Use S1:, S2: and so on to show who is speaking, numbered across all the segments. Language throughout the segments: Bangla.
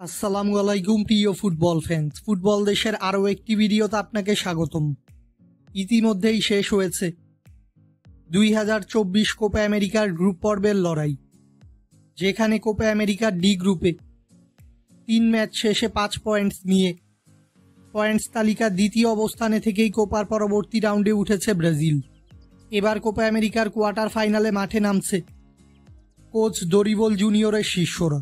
S1: আসসালামু আলাইকুম প্রিয় ফুটবল ফ্যান্স। ফুটবল দেশের আরও একটি ভিডিওতে আপনাকে স্বাগতম। ইতিমধ্যেই শেষ হয়েছে 2024 কোপা আমেরিকার গ্রুপ পর্বের লড়াই, যেখানে কোপা আমেরিকার ডি গ্রুপে 3 ম্যাচ শেষে 5 পয়েন্টস নিয়ে পয়েন্টস তালিকার দ্বিতীয় অবস্থানে থেকেই কোপার পরবর্তী রাউন্ডে উঠেছে ব্রাজিল। এবার কোপা আমেরিকার কোয়ার্টার ফাইনালে মাঠে নামছে কোচ দরিবল জুনিয়রের শিষ্যরা।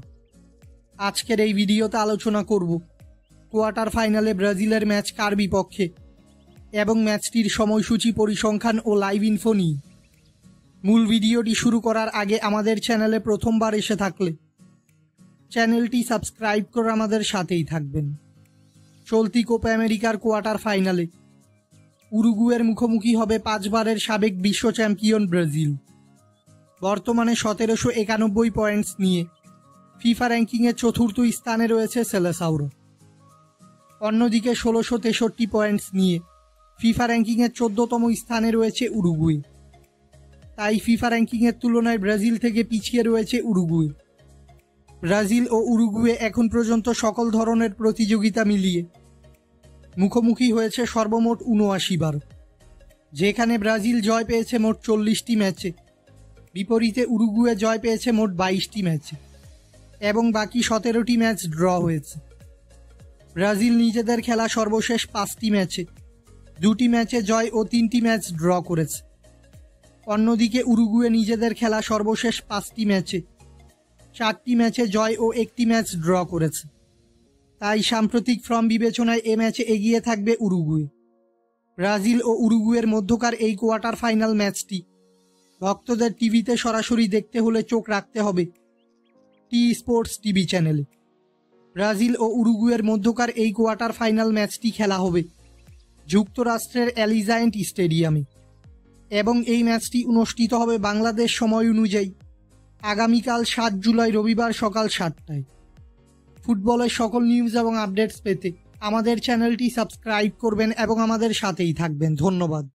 S1: আজকের এই ভিডিওতে আলোচনা করব কোয়ার্টার ফাইনালে ব্রাজিলের ম্যাচ কার বিপক্ষে এবং ম্যাচটির সময়সূচি, পরিসংখ্যান ও লাইভ ইনফো নিয়ে। মূল ভিডিওটি শুরু করার আগে আমাদের চ্যানেলে প্রথমবার এসে থাকলে চ্যানেলটি সাবস্ক্রাইব করে আমাদের সাথেই থাকবেন। চলতি কোপা আমেরিকার কোয়ার্টার ফাইনালে উরুগুয়ের মুখোমুখি হবে 5 বারের সাবেক বিশ্ব চ্যাম্পিয়ন ব্রাজিল। বর্তমানে 1791 পয়েন্টস নিয়ে ফিফা র্যাঙ্কিংয়ের চতুর্থ স্থানে রয়েছে সেলেসাউরো। অন্যদিকে 1663 পয়েন্টস নিয়ে ফিফা র্যাঙ্কিংয়ের 14তম স্থানে রয়েছে উরুগুয়ে। তাই ফিফা র্যাঙ্কিংয়ের তুলনায় ব্রাজিল থেকে পিছিয়ে রয়েছে উরুগুয়ে। ব্রাজিল ও উরুগুয়ে এখন পর্যন্ত সকল ধরনের প্রতিযোগিতা মিলিয়ে মুখোমুখি হয়েছে সর্বমোট 79 বার, যেখানে ব্রাজিল জয় পেয়েছে মোট 40টি ম্যাচে, বিপরীতে উরুগুয়ে জয় পেয়েছে মোট 22টি ম্যাচে এবং বাকি 17টি ম্যাচ ড্র হয়েছে। ব্রাজিল নিজেদের খেলা সর্বশেষ 5টি ম্যাচে 2টি ম্যাচে জয় ও 3টি ম্যাচ ড্র করেছে। অন্যদিকে উরুগুয়ে নিজেদের খেলা সর্বশেষ 5টি ম্যাচে 4টি ম্যাচে জয় ও 1টি ম্যাচ ড্র করেছে। তাই সাম্প্রতিক ফর্ম বিবেচনায় এ ম্যাচে এগিয়ে থাকবে উরুগুয়ে। ব্রাজিল ও উরুগুয়ের মধ্যকার এই কোয়ার্টার ফাইনাল ম্যাচটি ভক্তদের টিভিতে সরাসরি দেখতে হলে চোখ রাখতে হবে টি স্পোর্টস টিভি চ্যানেলে। ব্রাজিল ও উরুগুয়ের মধ্যকার এই কোয়ার্টার ফাইনাল ম্যাচটি খেলা হবে যুক্তরাষ্ট্রের অ্যালিজায়েন্ট স্টেডিয়ামে এবং এই ম্যাচটি অনুষ্ঠিত হবে বাংলাদেশ সময় অনুযায়ী আগামীকাল 7 জুলাই রবিবার সকাল 7টায়। ফুটবলের সকল নিউজ এবং আপডেটস পেতে আমাদের চ্যানেলটি সাবস্ক্রাইব করবেন এবং আমাদের সাথেই থাকবেন। ধন্যবাদ।